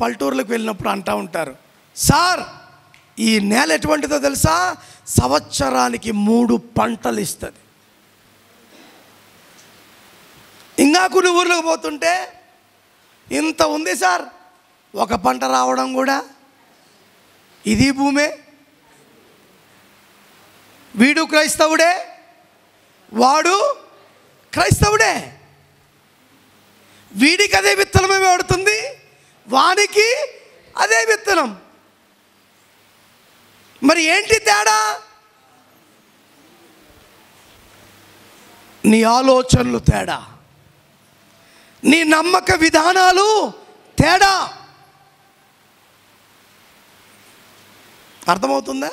పల్లెటూర్లకు వెళ్ళినప్పుడు అంటూ ఉంటారు, సార్ ఈ నేల ఎటువంటిదో తెలుసా, సంవత్సరానికి 3 పంటలు ఇస్తుంది. ఇంకా కొన్ని ఊర్లకు పోతుంటే ఇంత ఉంది సార్, 1 పంట రావడం కూడా. ఇది భూమే. వీడు క్రైస్తవుడే, వాడు క్రైస్తవుడే. వీడికి అదే విత్తనమే పడుతుంది, వానికి అదే విత్తనం. మరి ఏంటి తేడా? నీ ఆలోచనలు తేడా, నీ నమ్మక విధానాలు తేడా. అర్థమవుతుందా?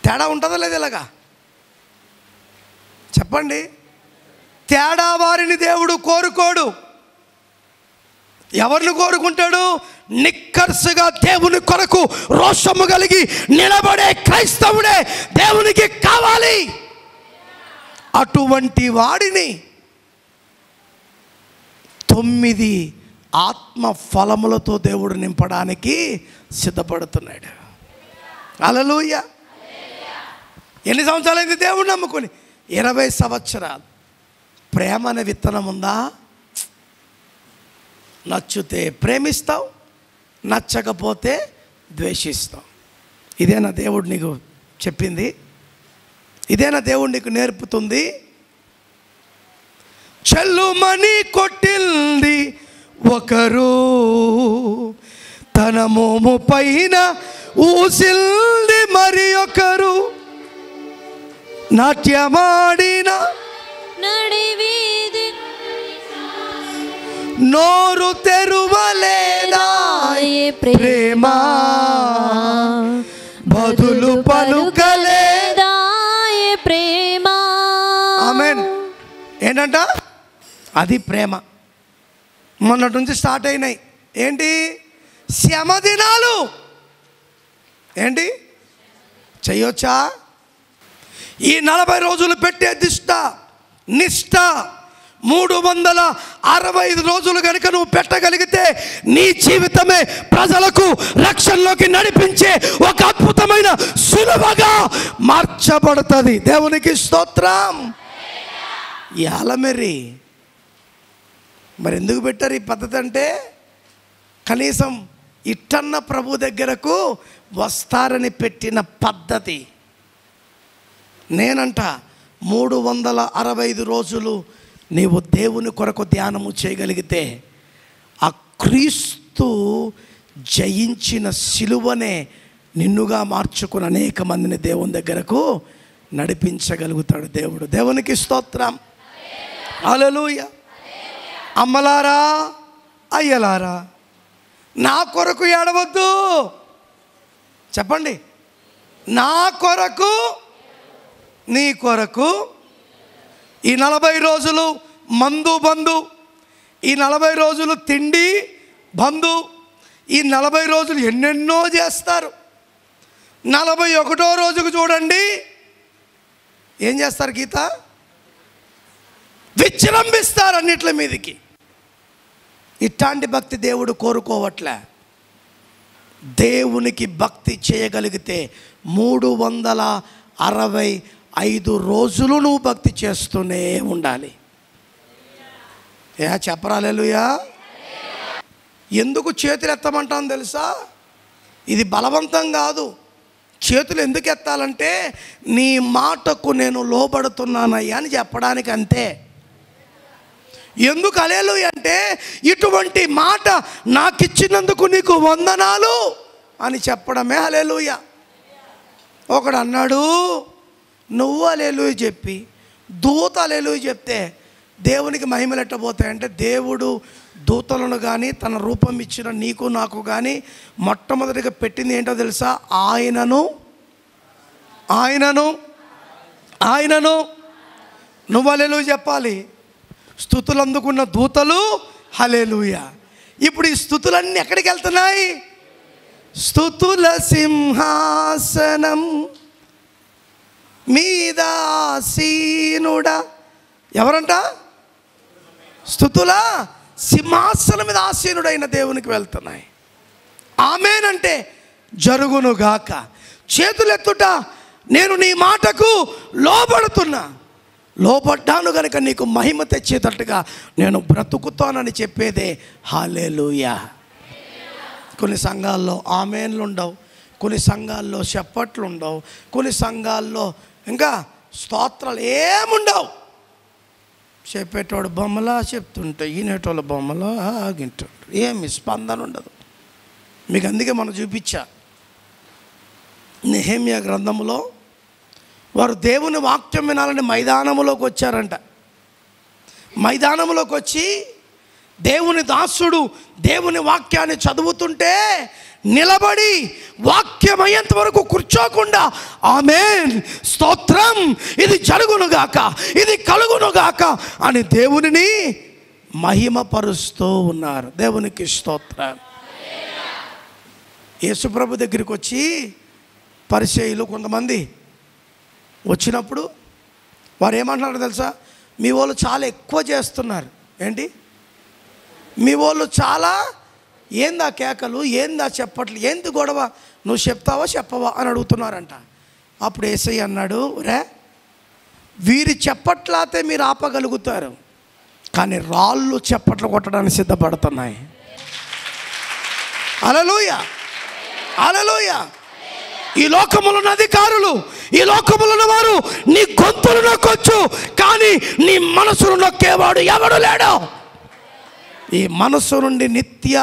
తేడా ఉంటుందా లేదా? ఇలాగా చెప్పండి. తేడా వారిని దేవుడు కోరుకోడు. ఎవరిని కోరుకుంటాడు? నిక్కర్సుగా దేవుని కొరకు రోషము కలిగి నిలబడే క్రైస్తవుడే దేవునికి కావాలి. అటువంటి వాడిని 9 ఆత్మ ఫలములతో దేవుడు నింపడానికి సిద్ధపడుతున్నాడు. హల్లెలూయా. ఎన్ని సంవత్సరాలైంది దేవుడు నమ్ముకొని? 20 సంవత్సరాలు. ప్రేమ అనే విత్తనం ఉందా? నచ్చితే ప్రేమిస్తావు, నచ్చకపోతే ద్వేషిస్తావు. ఇదేనా దేవుడు నీకు చెప్పింది? ఇదేనా దేవుడు నీకు నేర్పుతుంది? చెల్లుమని కొట్టింది ఒకరు, తన మోము పైన ఊసిల్ది మరి ఒకరు, నాట్యమాడిన నడివీధి నోరు తెరువలేదా ప్రేమ, బదులు పలుకలేదా ప్రేమ. ఆమేన్. ఏంటంట? అది ప్రేమ. మొన్నటి నుంచి స్టార్ట్ అయినాయి. ఏంటి? శ్రమ దినాలు. ఏంటి చెయ్యొచ్చా? ఈ 40 రోజులు పెట్టే నిష్ఠ 365 రోజులు కనుక నువ్వు పెట్టగలిగితే నీ జీవితమే ప్రజలకు రక్షణలోకి నడిపించే ఒక అద్భుతమైన సులువుగా మార్చబడుతుంది. దేవునికి స్తోత్రం. యాలమెరి మరి ఎందుకు పెట్టారు ఈ పద్ధతి అంటే, కనీసం ఇట్టన్న ప్రభు దగ్గరకు వస్తారని పెట్టిన పద్ధతి. నేనంట 365 రోజులు నీవు దేవుని కొరకు ధ్యానము చేయగలిగితే ఆ క్రీస్తు జయించిన సిలువనే నిన్నుగా మార్చుకుని అనేక మందిని దేవుని దగ్గరకు నడిపించగలుగుతాడు దేవుడు. దేవునికి స్తోత్రం. హల్లెలూయా. అమ్మలారా, అయ్యలారా, నా కొరకు ఏడవద్దు. చెప్పండి. నా కొరకు, నీ కొరకు. ఈ 40 రోజులు మందు బంధు, ఈ 40 రోజులు తిండి బంధు, ఈ 40 రోజులు ఎన్నెన్నో చేస్తారు. 41వ రోజుకు చూడండి ఏం చేస్తారు? గీత విజృంభిస్తారు అన్నిట్ల మీదకి. ఇట్లాంటి భక్తి దేవుడు కోరుకోవట్లే. దేవునికి భక్తి చేయగలిగితే 365 రోజులు నువ్వు భక్తి చేస్తూనే ఉండాలి. చెప్పరా హల్లెలూయా. ఎందుకు చేతులు ఎత్తమంటాను తెలుసా? ఇది బలవంతం కాదు. చేతులు ఎందుకు ఎత్తాలంటే నీ మాటకు నేను లోబడుతున్నానయ్యా అని చెప్పడానికి అంతే. ఎందుకు హల్లెలూయా అంటే ఇటువంటి మాట నాకు ఇచ్చినందుకు నీకు వందనాలు అని చెప్పడమే హల్లెలూయా. ఒకడు అన్నాడు, నువ్వు హల్లెలూయా చెప్పి దూత హల్లెలూయా చెప్తే దేవునికి మహిమలు ఎట్టబోతాయంటే, దేవుడు దూతలను కానీ తన రూపం ఇచ్చిన నీకు నాకు కానీ మొట్టమొదటిగా పెట్టింది ఏంటో తెలుసా? ఆయనను నువ్వు హల్లెలూయా చెప్పాలి. స్తుతులు అందుకున్న దూతలు హల్లెలూయా. ఇప్పుడు ఈ స్తుతులన్నీ ఎక్కడికి వెళ్తున్నాయి? స్తుతుల సింహాసనం మీద ఆసీనుడా. ఎవరంట? స్తుతుల సింహాసనం మీద ఆసీనుడైన దేవునికి వెళ్తున్నాయి. ఆమేనంటే జరుగునుగాక. చేతులెత్తుట, నేను నీ మాటకు లోబడుతున్నా, లోబడ్డాను కనుక నీకు మహిమ తెచ్చేటట్టుగా నేను బ్రతుకుతానని చెప్పేదే హల్లెలూయా. కొన్ని సంఘాల్లో ఆమేన్లు ఉండవు, కొన్ని సంఘాల్లో చెప్పట్లు ఉండవు, కొన్ని సంఘాల్లో ఇంకా స్తోత్రాలు ఏముండవు. చెప్పేటోడు బొమ్మలా చెప్తుంటే ఈనేటోళ్ళ బొమ్మలా ఆగింటుంటారు, ఏమి స్పందన ఉండదు. మీకు అందుకే మనం చూపించా నెహెమ్యా గ్రంథములో వారు దేవుని వాక్యం వినాలని మైదానములోకి వచ్చారంట. మైదానములోకి వచ్చి దేవుని దాసుడు దేవుని వాక్యాన్ని చదువుతుంటే నిలబడి వాక్యం అయ్యేంత వరకు కూర్చోకుండా ఆమేన్, స్తోత్రం, ఇది జరుగునుగాక, ఇది కలుగునుగాక అని దేవునిని మహిమపరుస్తూ ఉన్నారు. దేవునికి స్తోత్రం. యేసుప్రభు దగ్గరికి వచ్చి పరిసయ్యులు కొంతమంది వచ్చినప్పుడు వారు ఏమంటున్నారు తెలుసా? మీ వాళ్ళు చాలా ఎక్కువ చేస్తున్నారు. ఏంటి? మీ వాళ్ళు చాలా, ఏందా కేకలు, ఏందా చెప్పట్లు, ఏంది గొడవ, నువ్వు చెప్తావా చెప్పవా అని అడుగుతున్నారంట. అప్పుడు యేసయ్య అన్నాడు, రే వీరి చెప్పట్లాతే మీరు ఆపగలుగుతారు, కానీ రాళ్ళు చెప్పట్లు కొట్టడానికి సిద్ధపడుతున్నాయి. హల్లెలూయా, హల్లెలూయా. ఈ లోకములో ఉన్న అధికారులు, ఈ లోకములో ఉన్న వారు నీ గొంతులు నొక్కొచ్చు, కానీ నీ మనసును నొక్కేవాడు ఎవడు లేడు. ఈ మనసు నుండి నిత్య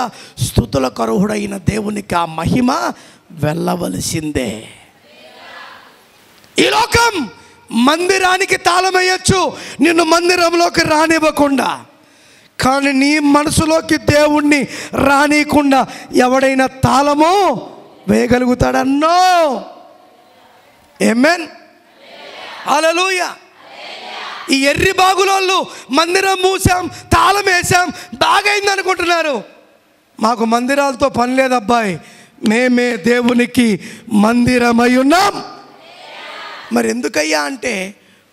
స్తుతులకు అర్హుడైన దేవునికి ఆ మహిమ వెళ్ళవలసిందే. ఈ లోకం మందిరానికి తాళమేయచ్చు నిన్ను మందిరంలోకి రానివ్వకుండా, కానీ నీ మనసులోకి దేవుణ్ణి రానియకుండా ఎవడైనా తాళము వేయగలుగుతాడన్నో. ఆమేన్, హల్లెలూయా. ఈ ఎర్రి బాగులోళ్ళు మందిరం మూసాం, తాళం వేసాం, బాగైంది అనుకుంటున్నారు. మాకు మందిరాలతో పని లేదు అబ్బాయి, మేమే దేవునికి మందిరమై ఉన్నాం. మరి ఎందుకయ్యా అంటే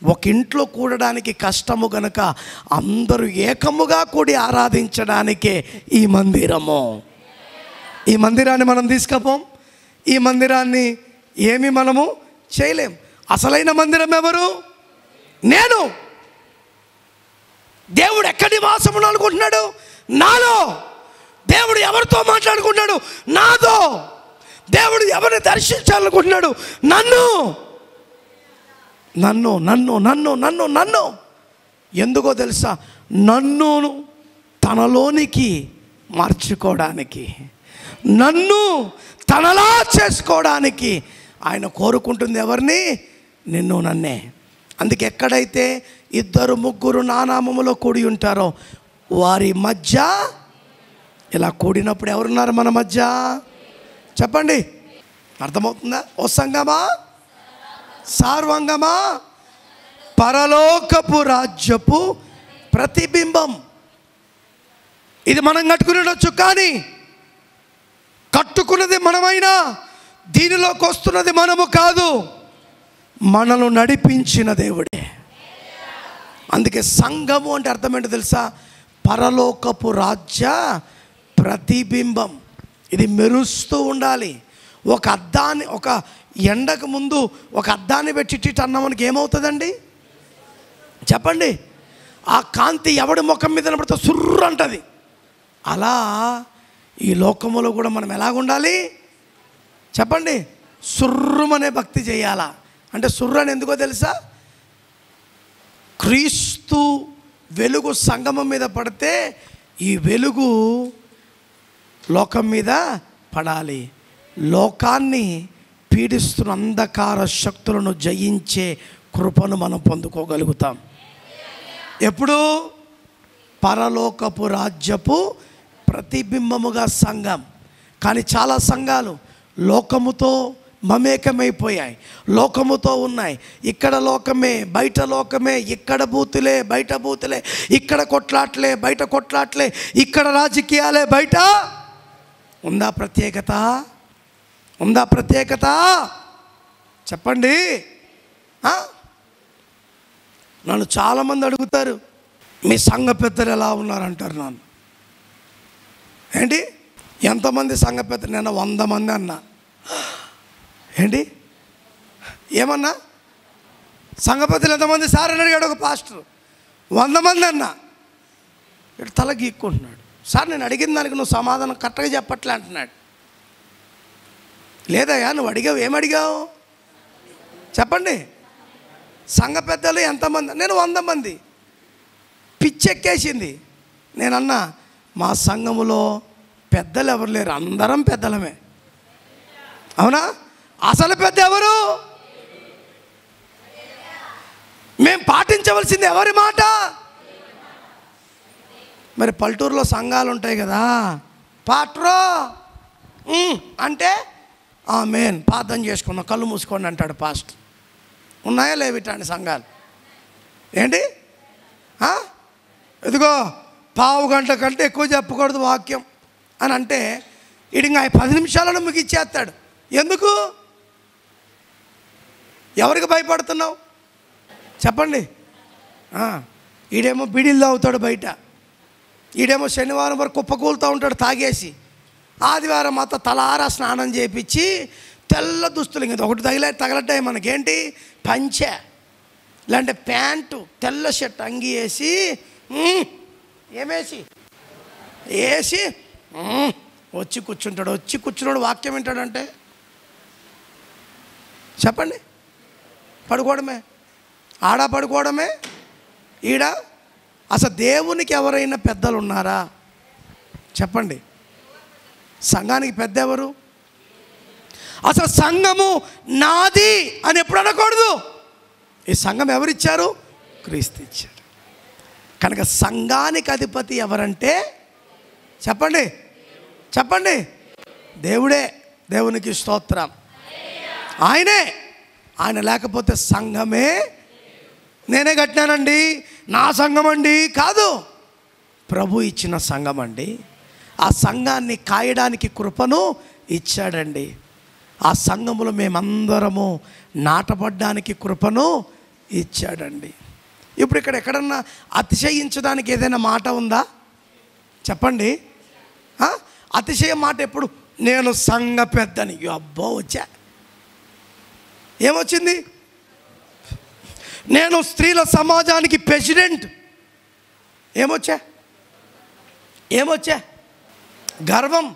ఒక ఇంట్లో కూడడానికి కష్టము గనక అందరూ ఏకముగా కూడి ఆరాధించడానికే ఈ మందిరము. ఈ మందిరాన్ని మనం తీసుకపోం, ఈ మందిరాన్ని ఏమి మనము చేయలేం. అసలైన మందిరం ఎవరు? నేను. దేవుడు ఎక్కడ నివాసం అనుకుంటున్నాడు? నాలో. దేవుడు ఎవరితో మాట్లాడుకుంటున్నాడు? నాతో. దేవుడు ఎవరిని దర్శించాలనుకుంటున్నాడు? నన్ను నన్ను నన్ను నన్ను నన్ను నన్ను ఎందుకో తెలుసా? నన్ను తనలోనికి మార్చుకోవడానికి, నన్ను తనలా చేసుకోవడానికి ఆయన కోరుకుంటుంది ఎవరిని? నిన్ను, నన్నే. అందుకే ఎక్కడైతే ఇద్దరు ముగ్గురు నా నామములో కూడి ఉంటారో వారి మధ్య, ఇలా కూడినప్పుడు ఎవరున్నారు మన మధ్య? చెప్పండి, అర్థమవుతుందా? ఓ సంగమా, సార్వంగమా, పరలోకపు రాజ్యపు ప్రతిబింబం. ఇది మనం కట్టుకునేటచ్చు, కానీ కట్టుకున్నది మనమైనా దీనిలోకి వస్తున్నది మనము కాదు, మనను నడిపించిన దేవుడే. అందుకే సంఘము అంటే అర్థం ఏంటో తెలుసా? పరలోకపు రాజ్య ప్రతిబింబం. ఇది మెరుస్తూ ఉండాలి. ఒక అద్దాన్ని, ఒక ఎండకు ముందు ఒక అద్దాన్ని పెట్టి అన్న మనకి ఏమవుతుందండి? చెప్పండి. ఆ కాంతి ఎవడి ముఖం మీద పడితే సుర్రు అంటది. అలా ఈ లోకములో కూడా మనం ఎలాగుండాలి చెప్పండి? సుర్రుమనే భక్తి చేయాలా? అంటే సుర్రు అని ఎందుకో తెలుసా? క్రీస్తు వెలుగు సంగమం మీద పడితే ఈ వెలుగు లోకం మీద పడాలి. లోకాన్ని పీడిస్తున్న అంధకార శక్తులను జయించే కృపను మనం పొందుకోగలుగుతాం. ఎప్పుడు? పరలోకపు రాజ్యపు ప్రతిబింబముగా సంఘం. కానీ చాలా సంఘాలు లోకముతో మమేకమైపోయాయి, లోకముతో ఉన్నాయి. ఇక్కడ లోకమే, బయట లోకమే, ఇక్కడ బూతులే, బయట బూతులే, ఇక్కడ కొట్లాట్లే, బయట కొట్లాట్లే, ఇక్కడ రాజకీయాలే, బయట. ఉందా ప్రత్యేకత? ఉందా ప్రత్యేకత? చెప్పండి. నన్ను చాలామంది అడుగుతారు, మీ సంఘ పెద్దలు ఎలా ఉన్నారంటారు నన్ను. ఏంటి ఎంతమంది సంఘ పెద్దలు? నేను 100 మంది అన్నా. ఏంటి ఏమన్నా? సంఘ పెద్దలు ఎంతమంది సార్ అని అడిగాడు ఒక పాస్టర్. 100 మంది అన్నా. ఇటు తల గీక్కుంటున్నాడు. సార్ నేను అడిగిన దానికి నువ్వు సమాధానం కరెక్ట్గా చెప్పట్లే అంటున్నాడు. లేదయ్యా నువ్వు అడిగావు, ఏమడిగావు చెప్పండి. సంఘ పెద్దలు ఎంతమంది? నేను 100 మంది. పిచ్చెక్కేసింది. నేనన్నా మా సంఘములో పెద్దలు ఎవరు లేరు, అందరం పెద్దలమే. అవునా? అసలు పెద్ద ఎవరు? మేము పాటించవలసింది ఎవరి మాట? మరి పల్లెటూరులో సంఘాలు ఉంటాయి కదా, పాట్రో అంటే ఆమేన్ ప్రార్థన చేసుకున్నాం కళ్ళు మూసుకోండి అంటాడు పాస్టర్. ఉన్నాయా లేవిటాండి సంఘాలు? ఏంటి ఇదిగో పావు గంట కంటే ఎక్కువ చెప్పకూడదు వాక్యం అని అంటే ఇడిగా 10 నిమిషాలను ముగిచ్చేస్తాడు. ఎందుకు? ఎవరికి భయపడుతున్నావు చెప్పండి. ఈడేమో బీడీలు తాగుతాడు బయట, ఈడేమో శనివారం వరకు కుప్పకూలుతూ ఉంటాడు తాగేసి, ఆదివారం మాత్రం తలారా స్నానం చేయించి తెల్ల దుస్తులు, ఇంక ఒకటి తగలట్టాయి మనకేంటి, పంచె లేదంటే ప్యాంటు, తెల్ల షర్ట్ అంగి వేసి ఏమేసి వేసి వచ్చి కూర్చుంటాడు. వచ్చి కూర్చున్నాడు వాక్యం వింటాడంటే చెప్పండి. పడుకోవడమే, ఆడ పడుకోవడమే, ఈడ. అసలు దేవునికి ఎవరైనా పెద్దలు ఉన్నారా చెప్పండి? సంఘానికి పెద్ద ఎవరు? అసలు సంఘము నాది అని ఎప్పుడు అనకూడదు. ఈ సంఘం ఎవరిచ్చారు? క్రీస్తు ఇచ్చారు. కనుక సంఘానికి అధిపతి ఎవరంటే చెప్పండి, చెప్పండి. దేవుడే. దేవునికి స్తోత్రం. ఆయనే. ఆయన లేకపోతే సంఘమే నేనే కట్టినానండి, నా సంఘం అండి కాదు, ప్రభు ఇచ్చిన సంఘం అండి. ఆ సంఘాన్ని కాయడానికి కృపను ఇచ్చాడండి. ఆ సంఘములో మేమందరము నాటపడ్డానికి కృపను ఇచ్చాడండి. ఇప్పుడు ఇక్కడ ఎక్కడన్నా అతిశయించడానికి ఏదైనా మాట ఉందా చెప్పండి? అతిశయ మాట ఎప్పుడు? నేను సంఘ పెద్దని. అబ్బో వచ్చా, ఏమొచ్చింది? నేను స్త్రీల సమాజానికి ప్రెసిడెంట్. ఏమొచ్చా? ఏమొచ్చా? గర్వం.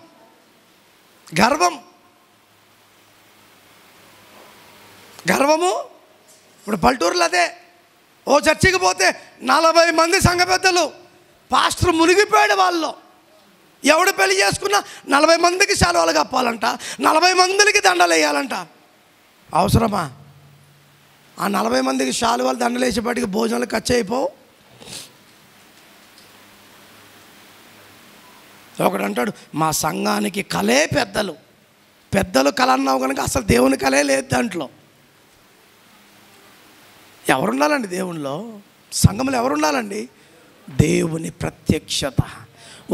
గర్వం, గర్వము. ఇప్పుడు పల్లెటూరులో అదే. ఓ చర్చికి పోతే 40 మంది సంఘ పెద్దలు, పాస్టర్ మునిగిపోయాడు వాళ్ళు. ఎవడు పెళ్లి చేసుకున్నా 40 మందికి శాలువాలు కప్పాలంట, 40 మందికి దండలు వేయాలంట. అవసరమా? ఆ 40 మందికి శాలువాలు దండలు వేసేపాటికి భోజనాలు ఖర్చు అయిపోవు. ఒకడు అంటాడు మా సంఘానికి కలే పెద్దలు. పెద్దలు కళ అన్నావు కనుక అసలు దేవుని కలే లేదు దాంట్లో. ఎవరుండాలండి దేవునిలో? సంఘంలో ఎవరుండాలండి? దేవుని ప్రత్యక్షత.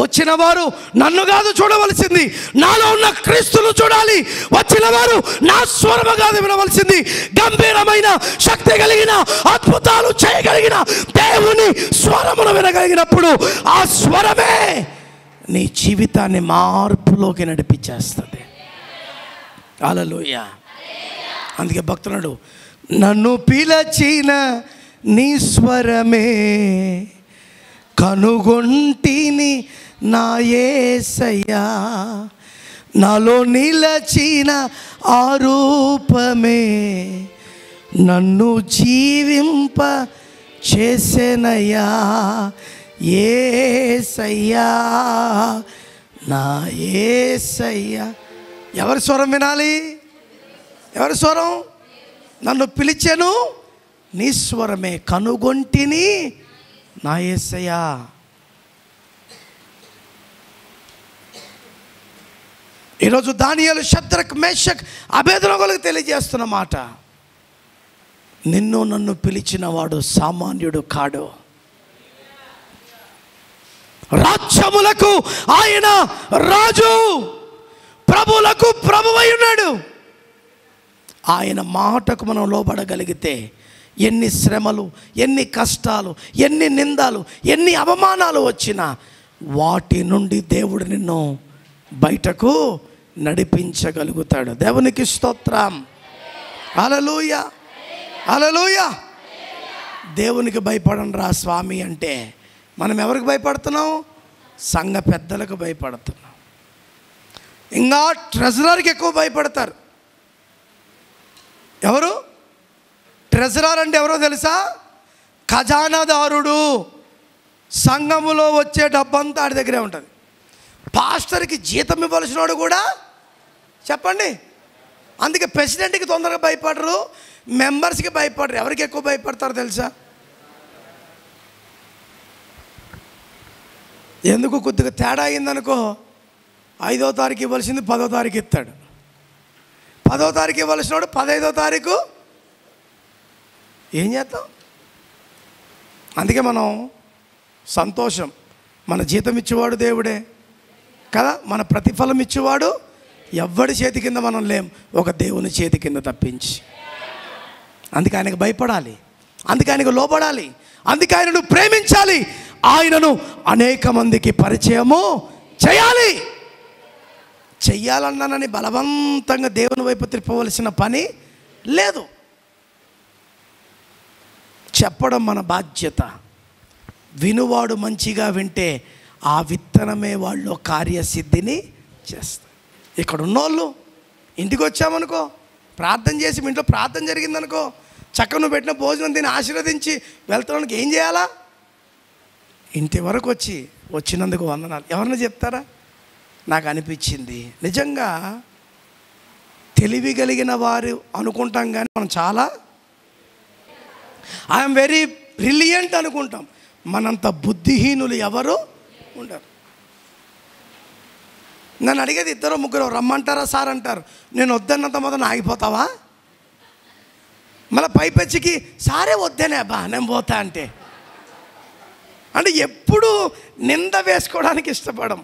వచ్చిన వారు నన్ను కాదు చూడవలసింది, నాలో ఉన్న క్రీస్తును చూడాలి. వచ్చిన వారు నా స్వరము కాదు వినవలసింది, గంభీరమైన శక్తి కలిగిన అద్భుతాలు చేయగలిగిన దేవుని స్వరమును వినగలిగినప్పుడు ఆ స్వరమే నీ జీవితాన్ని మార్పులోకి నడిపించేస్తుంది. హల్లెలూయా. అందుకే భక్తుడు నన్ను పిలచిన నీ స్వరమే కనుగొంటిని నా యేసయ్యా, నాలో నిలచిన ఆ రూపమే నన్ను జీవింప చేసెనయ్యా యేసయ్యా నా యేసయ్యా. ఎవరి స్వరం వినాలి? ఎవరి స్వరం? నన్ను పిలిచెను నీ స్వరమే కనుగొంటిని నా యేసయ్యా. ఈరోజు దానియేలు, షద్రక్, మేషక్, అబేద్నెగోలకు తెలియజేస్తున్న మాట, నిన్ను నన్ను పిలిచిన వాడు సామాన్యుడు కాడు. రాజ్యములకు ఆయన రాజు, ప్రభువులకు ప్రభువై ఉన్నాడు. ఆయన మాటకు మనం లోబడగలిగితే ఎన్ని శ్రమలు, ఎన్ని కష్టాలు, ఎన్ని నిందలు, ఎన్ని అవమానాలు వచ్చినా వాటి నుండి దేవుడు నిన్ను బయటకు నడిపించగలుగుతాడు. దేవునికి స్తోత్రం. హల్లెలూయా, హల్లెలూయా. దేవునికి భయపడండి రా స్వామి అంటే మనం ఎవరికి భయపడుతున్నాం? సంఘ పెద్దలకు భయపడుతున్నాం. ఇంకా ట్రెజరర్కి ఎక్కువ భయపడతారు. ఎవరు ట్రెజరర్ అంటే ఎవరో తెలుసా? ఖజానాదారుడు. సంఘములో వచ్చే డబ్బంతా ఆడి దగ్గరే ఉంటుంది. పాస్టర్కి జీతం ఇవ్వాల్సిన వాడు కూడా చెప్పండి. అందుకే ప్రెసిడెంట్కి తొందరగా భయపడరు, మెంబర్స్కి భయపడరు. ఎవరికి ఎక్కువ భయపడతారో తెలుసా? ఎందుకు? కొద్దిగా తేడా అయిందనుకో, 5వ తారీఖు ఇవ్వాల్సింది 10వ తారీఖు ఇస్తాడు. 10వ తారీఖు ఇవ్వాల్సిన వాడు 15వ తారీఖు ఏం చేస్తాం? అందుకే మనం సంతోషం, మన జీతం ఇచ్చేవాడు దేవుడే కదా, మన ప్రతిఫలం ఇచ్చేవాడు ఎవ్వడి చేతి కింద మనం లేం, ఒక దేవుని చేతి కింద తప్పించి. అందుకే ఆయనకు భయపడాలి, అందుకే ఆయనకు లోబడాలి, అందుకే ఆయనను ప్రేమించాలి, ఆయనను అనేక మందికి పరిచయము చేయాలి. చెయ్యాలన్నానని బలవంతంగా దేవుని వైపు తిప్పవలసిన పని లేదు. చెప్పడం మన బాధ్యత. వినువాడు మంచిగా వింటే ఆ విత్తనమే వాళ్ళు కార్యసిద్ధిని చేస్తారు. ఇక్కడ ఉన్నోళ్ళు ఇంటికి వచ్చామనుకో, ప్రార్థన చేసి మీ ఇంట్లో ప్రార్థన జరిగిందనుకో, చక్కగా నువ్వు పెట్టిన భోజనం తిని ఆశీర్వదించి వెళ్తానికి ఏం చేయాలా? ఇంటి వరకు వచ్చినందుకు వందనాలు ఎవరన్నా చెప్తారా? నాకు అనిపించింది నిజంగా తెలివి కలిగిన వారు అనుకుంటాం, కానీ మనం చాలా ఐఎమ్ వెరీ బ్రిలియంట్ అనుకుంటాం. మనంత బుద్ధిహీనులు ఎవరు ఉండరు. నన్ను అడిగేది 2-3 రమ్మంటారా సార్ అంటారు. నేను వద్దన్నంత మొదలు ఆగిపోతావా? మళ్ళీ పైపెచ్చికి సారే వద్దనే బా నేను పోతా అంటే ఎప్పుడు నింద వేసుకోవడానికి ఇష్టపడం.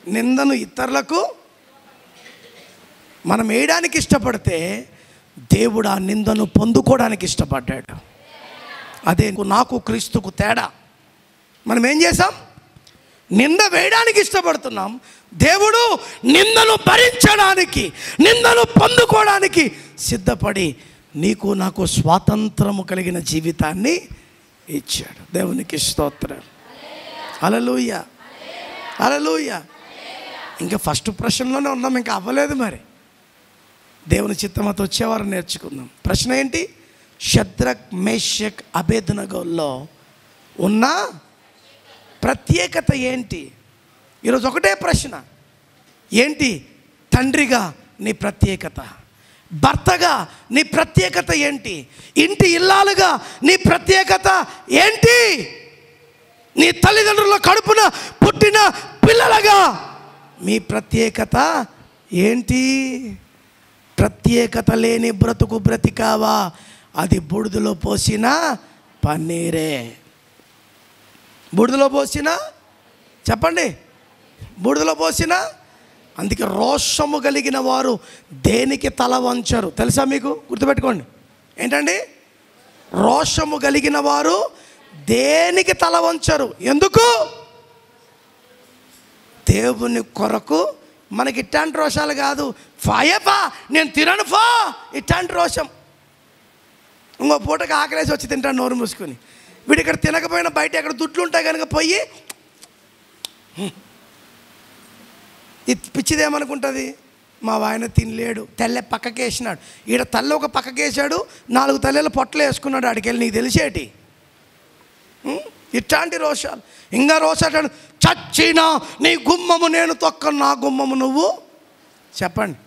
నిందను ఇతరులకు మనం వేయడానికి ఇష్టపడితే దేవుడు ఆ నిందను పొందుకోవడానికి ఇష్టపడ్డాడు. అదే నాకు క్రీస్తుకు తేడా. మనం ఏం చేసాం? నింద వేయడానికి ఇష్టపడుతున్నాం. దేవుడు నిందను భరించడానికి, నిందను పొందుకోవడానికి సిద్ధపడి నీకు నాకు స్వాతంత్రము కలిగిన జీవితాన్ని ఇచ్చాడు. దేవునికి స్తోత్రం. హల్లెలూయా, హల్లెలూయా. ఇంకా ఫస్ట్ ప్రశ్నలోనే ఉన్నాం, ఇంకా అవ్వలేదు. మరి దేవుని చిత్తమతో వచ్చేవారు నేర్చుకుందాం. ప్రశ్న ఏంటి? షద్రక్, మేషక్, అబేద్నెగోల్లో ఉన్న ప్రత్యేకత ఏంటి? ఈరోజు ఒకటే ప్రశ్న, ఏంటి? తండ్రిగా నీ ప్రత్యేకత, భర్తగా నీ ప్రత్యేకత ఏంటి? ఇంటి ఇల్లాలుగా నీ ప్రత్యేకత ఏంటి? నీ తల్లిదండ్రుల కడుపున పుట్టిన పిల్లలుగా మీ ప్రత్యేకత ఏంటి? ప్రత్యేకత లేని బ్రతుకు బ్రతికావా? అది బూడిదలో పోసిన పన్నీరే. బూడిదలో పోసిన, చెప్పండి, బూడిదలో పోసిన. అందుకే రోషము కలిగిన వారు దేనికి తల వంచరు తెలుసా మీకు? గుర్తుపెట్టుకోండి. ఏంటండి? రోషము కలిగిన వారు దేనికి తల వంచరు. ఎందుకు? దేవుని కొరకు. మనకి ఇట్లాంటి రోషాలు కాదు. ఫాయపా నేను తినను ఫా, ఇట్లాంటి రోషం. ఇంకో పూటకి ఆకలేసి వచ్చి తింటాను నోరు మూసుకొని. వీడు ఇక్కడ తినకపోయినా బయట ఎక్కడ దుడ్లు ఉంటాయి కనుక పోయి ఇది పిచ్చిదేమనుకుంటుంది, మా ఆయన తినలేడు, తెల్లె పక్కకేసినాడు, ఈడ తల్లి ఒక పక్కకేసాడు, 4 తల్లెలు పొట్టలు వేసుకున్నాడు ఆడికెళ్ళి. నీకు తెలిసేటి ఇట్లాంటి రోషాలు. ఇంకా రోషాడు, చచ్చినా నీ గుమ్మము నేను తొక్కను, నా గుమ్మము నువ్వు. చెప్పండి,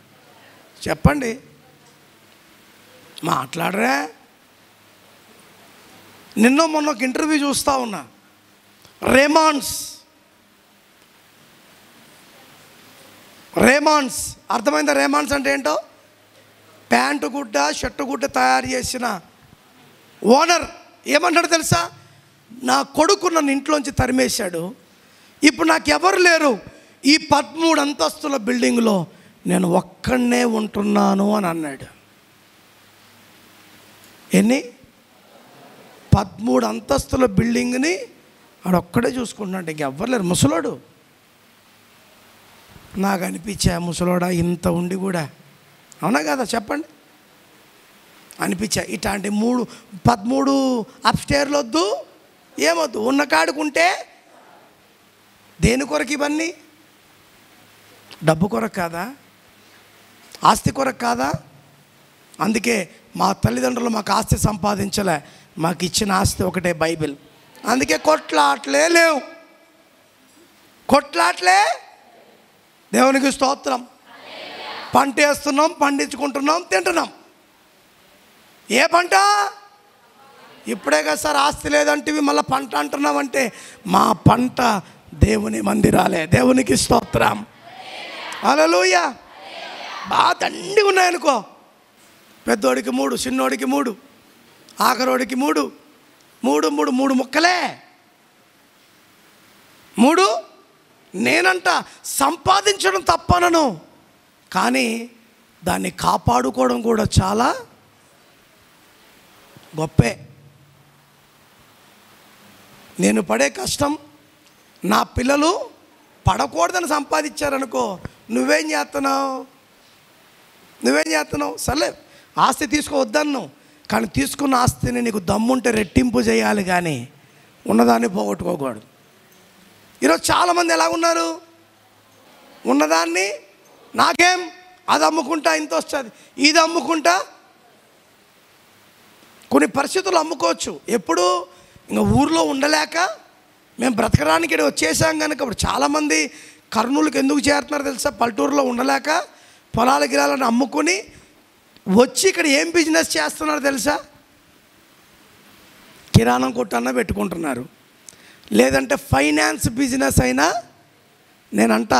చెప్పండి, మాట్లాడరా. నిన్న మొన్న ఒక ఇంటర్వ్యూ చూస్తూ ఉన్నా. రేమాన్స్ అర్థమైందా? రేమాన్స్ అంటే ఏంటో? ప్యాంటు గుడ్డ, షర్టు గుడ్డ తయారు చేసిన ఓనర్ ఏమంటాడు తెలుసా? నా కొడుకు నన్ను ఇంట్లోంచి తరిమేశాడు, ఇప్పుడు నాకు ఎవరు లేరు, ఈ 13 అంతస్తుల బిల్డింగ్లో నేను ఒక్కడనే ఉంటున్నాను అని అన్నాడు. ఎన్ని? 13 అంతస్తుల బిల్డింగ్ని ఆడొక్కడే చూసుకుంటున్నాడు, ఇంకెవ్వరు లేరు. ముసలోడు. నాకు అనిపించా, ముసలోడా ఇంత ఉండి కూడా, అవునా కదా చెప్పండి, అనిపించా. ఇట్లాంటి 13 అప్స్టేర్లు వద్దు, ఏమొద్దు, ఉన్న కాడుకుంటే. దేని కొరకు ఇవన్నీ? డబ్బు కొరకు కాదా? ఆస్తి కొరకు కాదా? అందుకే మా తల్లిదండ్రులు మాకు ఆస్తి సంపాదించలే, మాకు ఇచ్చిన ఆస్తి ఒకటే, బైబిల్. అందుకే కొట్లాట్లే లేవు, కొట్లాట్లే. దేవునికి స్తోత్రం. పంట వేస్తున్నాం, పండించుకుంటున్నాం, తింటున్నాం. ఏ పంట? ఇప్పుడే కదా సార్ ఆస్తి లేదంటివి మళ్ళీ పంట అంటున్నామంటే, మా పంట దేవుని మందిరాలే. దేవునికి స్తోత్రం. హల్లెలూయా. బాగా దండిగా ఉన్నాయనుకో, పెద్దోడికి 3, చిన్నోడికి 3, ఆఖరోడికి 3, 3 ముక్కలే. 3 నేనంట సంపాదించడం తప్పనను, కానీ దాన్ని కాపాడుకోవడం కూడా చాలా గొప్పే. నేను పడే కష్టం నా పిల్లలు పడకూడదని సంపాదించారనుకో, నువ్వేం చేస్తున్నావు? సర్లే ఆస్తి తీసుకోవద్దన్ను, కానీ తీసుకున్న ఆస్తిని నీకు దమ్ముంటే రెట్టింపు చేయాలి, కానీ ఉన్నదాన్ని పోగొట్టుకోకూడదు. ఈరోజు చాలామంది ఎలాగున్నారు? ఉన్నదాన్ని నాకేం, అది అమ్ముకుంటా ఇంత వస్తుంది, ఇది అమ్ముకుంటా. కొన్ని పరిస్థితులు అమ్ముకోవచ్చు. ఎప్పుడు? ఇంకా ఊర్లో ఉండలేక మేము బ్రతకడానికి ఇక్కడ వచ్చేసాం కనుక. ఇప్పుడు చాలామంది కర్నూలుకి ఎందుకు చేరుతున్నారు తెలుసా? పల్లెటూరులో ఉండలేక పొలాల గిరాలను అమ్ముకొని వచ్చి ఇక్కడ ఏం బిజినెస్ చేస్తున్నారు తెలుసా? కిరాణం కొట్టన్నా పెట్టుకుంటున్నారు, లేదంటే ఫైనాన్స్ బిజినెస్ అయినా. నేనంట,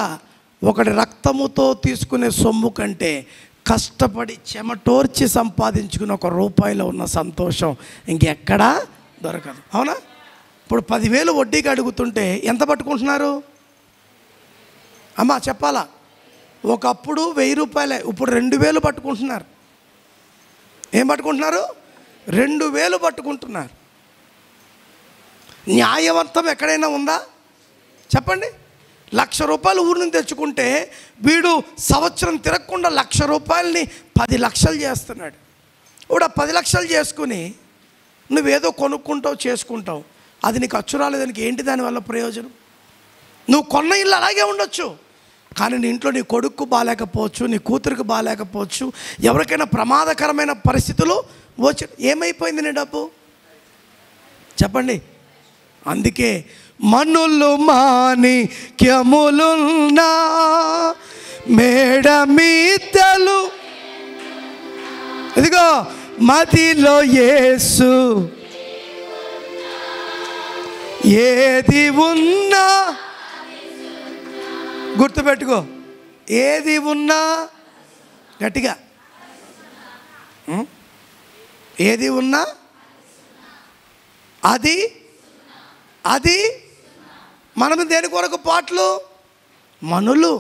ఒకటి రక్తముతో తీసుకునే సొమ్ము కంటే కష్టపడి చెమటోర్చి సంపాదించుకుని ₹1 ఉన్న సంతోషం ఇంకెక్కడా దొరకదు. అవునా? ఇప్పుడు 10,000 వడ్డీకి అడుగుతుంటే ఎంత పట్టుకుంటున్నారు అమ్మా? చెప్పాలా? ఒకప్పుడు ₹1,000, ఇప్పుడు 2,000 పట్టుకుంటున్నారు. ఏం పట్టుకుంటున్నారు? 2,000 పట్టుకుంటున్నారు. న్యాయవంతం ఎక్కడైనా ఉందా చెప్పండి? ₹1,00,000 ఊరి నుంచి తెచ్చుకుంటే వీడు సంవత్సరం తిరగకుండా ₹1,00,000ని 10 లక్షలు చేస్తున్నాడు. ఇప్పుడు ఆ 10 లక్షలు చేసుకుని నువ్వేదో కొనుక్కుంటావు, చేసుకుంటావు, అది నీకు అచ్చు రాలేదానికి ఏంటి దానివల్ల ప్రయోజనం? నువ్వు కొన్న ఇల్లు అలాగే ఉండొచ్చు, కానీ నీ ఇంట్లో నీ కొడుకు బాగాలేకపోవచ్చు, నీ కూతురికి బాగాలేకపోవచ్చు, ఎవరికైనా ప్రమాదకరమైన పరిస్థితులు వచ్చి ఏమైపోయింది నీ డబ్బు చెప్పండి? అందుకే మనులు మాణిక్యములున్నా మేడ మీదలు, ఇదిగో మదిలో యేసు, ఏది ఉన్నా గుర్తుపెట్టుకో, ఏది ఉన్నా గట్టిగా, ఏది ఉన్నా అది అది మనం దేని కొరకు పాటలు? మనులు,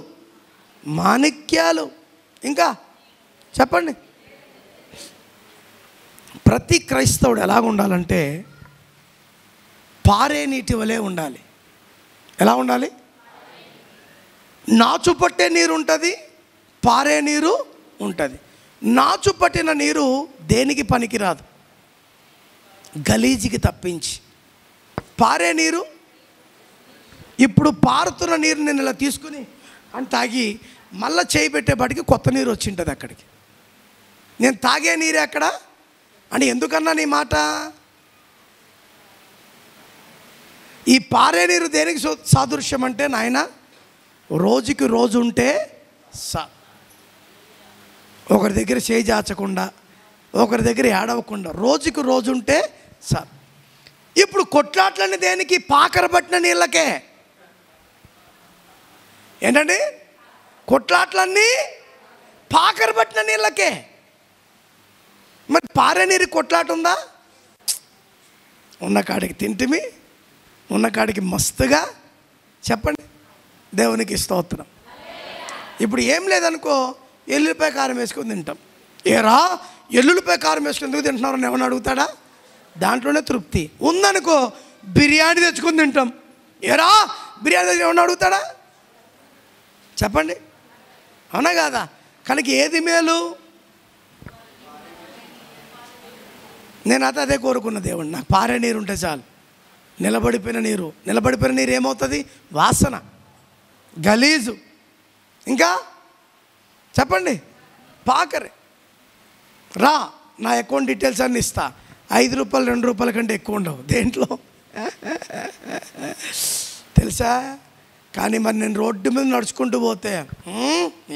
మాణిక్యాలు. ఇంకా చెప్పండి. ప్రతి క్రైస్తవుడు ఎలాగ ఉండాలంటే పారే నీటి వలె ఉండాలి. ఎలా ఉండాలి? నాచు పట్టే నీరు ఉంటుంది, పారే నీరు ఉంటుంది. నాచు పట్టిన నీరు దేనికి పనికిరాదు, గలీజికి తప్పించి. పారే నీరు, ఇప్పుడు పారుతున్న నీరు నేను ఇలా తీసుకుని అని తాగి మళ్ళీ చేయి పెట్టేపాటికి కొత్త నీరు వచ్చింటుంది అక్కడికి. నేను తాగే నీరే అక్కడ అని ఎందుకన్నా నీ మాట? ఈ పారే నీరు దేనికి సాదృశ్యం అంటే, నాయన రోజుకి రోజు ఉంటే ఒకరి దగ్గర చేయి చాచకుండా, ఒకరి దగ్గర ఏడవకుండా, రోజుకి రోజు ఉంటే ఇప్పుడు కొట్లాట్లన్నీ దేనికి? పాకర పట్టిన నీళ్ళకే. ఏంటండి? కొట్లాట్లన్నీ పాకర పట్టిన నీళ్ళకే. మరి పారే నీరు కొట్లాట ఉందా? ఉన్న కాడికి తింటిమి, ఉన్న కాడికి మస్తుగా. చెప్పండి. దేవునికి స్తోత్రం. ఇప్పుడు ఏం లేదనుకో, ఎల్లుల్లిపాయ కారం వేసుకొని తింటాం. ఏరా ఎల్లుల్లిపాయ కారం వేసుకొని ఎందుకు తింటున్నారని ఎవరిని అడుగుతాడా? దాంట్లోనే తృప్తి. ఉందనుకో బిర్యానీ తెచ్చుకొని తింటాం. ఎరా బిర్యానీ తెచ్చి ఏమన్నా అడుగుతాడా? చెప్పండి, అవునా కాదా? కనుక ఏది మేలు? నేను అదే కోరుకున్న దేవుడు, నాకు పారే నీరు ఉంటే చాలు. నిలబడిపోయిన నీరు ఏమవుతుంది? వాసన, గలీజు, ఇంకా చెప్పండి పాకరే. రా, నా అకౌంట్ డీటెయిల్స్ అన్నీ ఇస్తా. 5 రూపాయలు 2 రూపాయల కంటే ఎక్కువ ఉండవు దేంట్లో, తెలుసా? కానీ మరి నేను రోడ్డు మీద నడుచుకుంటూ పోతే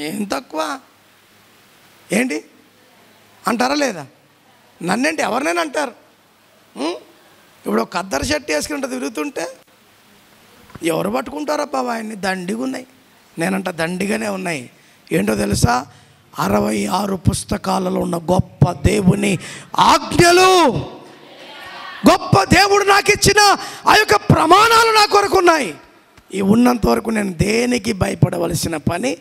ఏం తక్కువ ఏంటి అంటారా లేదా? నన్నేంటి ఎవరినైనా అంటారు. ఇప్పుడు ఒక కద్దరు షర్ట్ వేసుకుంటే తిరుగుతుంటే ఎవరు పట్టుకుంటారప్ప ఆయన్ని? దండిగా ఉన్నాయి. నేనంట దండిగానే ఉన్నాయి. ఏంటో తెలుసా? 66 పుస్తకాలలో ఉన్న గొప్ప దేవుని ఆజ్ఞలు, గొప్ప దేవుడు నాకు ఇచ్చిన ఆ యొక్క ప్రమాణాలు నా కొరకు ఉన్నాయి. ఈ ఉన్నంత వరకు నేను దేనికి భయపడవలసిన పని?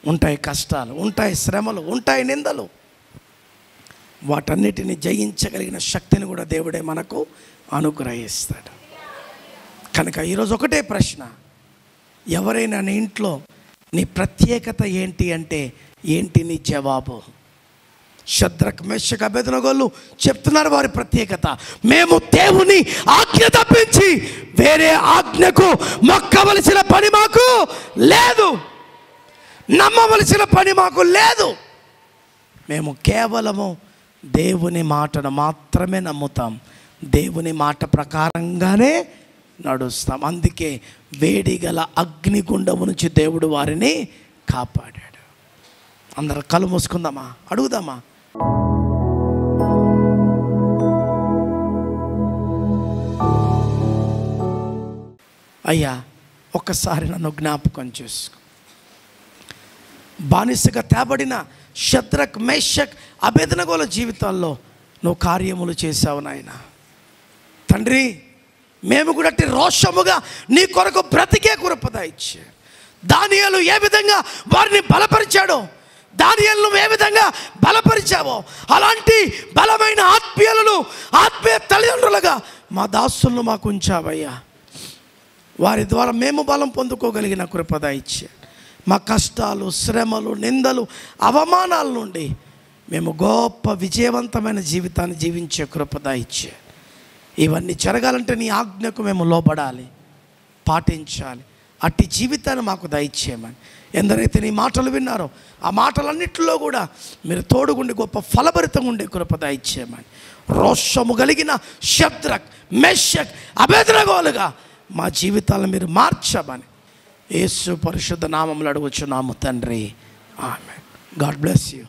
ఉంటాయి కష్టాలు, ఉంటాయి శ్రమలు, ఉంటాయి నిందలు. వాటన్నిటిని జయించగలిగిన శక్తిని కూడా దేవుడే మనకు అనుగ్రహిస్తాడు. కనుక ఈరోజు ఒకటే ప్రశ్న, ఎవరైనా నీ ఇంట్లో నీ ప్రత్యేకత ఏంటి అంటే ఏంటి నీ జవాబు? షద్రక్ మేషక్ అబేద్నెగోలు చెప్తున్నారు వారి ప్రత్యేకత. మేము దేవుని ఆజ్ఞ తప్పించి వేరే ఆజ్ఞకు మొక్కవలసిన పని మాకు లేదు, నమ్మవలసిన పని మాకు లేదు. మేము కేవలము దేవుని మాటను మాత్రమే నమ్ముతాం, దేవుని మాట ప్రకారంగానే నడుస్తాం. అందుకే వేడిగల అగ్నిగుండము నుంచి దేవుడు వారిని కాపాడాడు. అందరూ కళ్ళు మూసుకుందామా, అడుగుదామా? అయ్యా ఒక్కసారి నన్ను జ్ఞాపకం చేసుకో. బానిసగా తేబడిన షద్రక్ మేషక్ అబేద్నెగోల జీవితాల్లో నువ్వు కార్యములు చేశావు నాయన. తండ్రి, మేము కూడా అట్టి రోషముగా నీ కొరకు బ్రతికే కృప ఇచ్చే. దానియేలు ఏ విధంగా వారిని బలపరిచాడో, దానియేలు నువ్వు ఏ విధంగా బలపరిచావో అలాంటి బలమైన ఆత్మీయ తల్లిదండ్రులుగా మా దాసులను మాకు ఉంచావయ్యా. వారి ద్వారా మేము బలం పొందుకోగలిగిన కృప ఇచ్చే. మా కష్టాలు, శ్రమలు, నిందలు, అవమానాల నుండి మేము గొప్ప విజయవంతమైన జీవితాన్ని జీవించే కృప ఇచ్చే. ఇవన్నీ జరగాలంటే నీ ఆజ్ఞకు మేము లోబడాలి, పాటించాలి. అట్టి జీవితాన్ని మాకు దయచేయమని. ఎందరైతే నీ మాటలు విన్నారో ఆ మాటలన్నింటిలో కూడా మీరు తోడుగుండి గొప్ప ఫలభరితంగా ఉండే కృప దయచేయమని. రోషము కలిగిన షద్రక్ మేషక్ అబేద్నెగోలుగా మా జీవితాలను మీరు మార్చమని యేసు పరిశుద్ధ నామములో అడుగుచున్నాము తండ్రి, ఆమేన్. God bless you.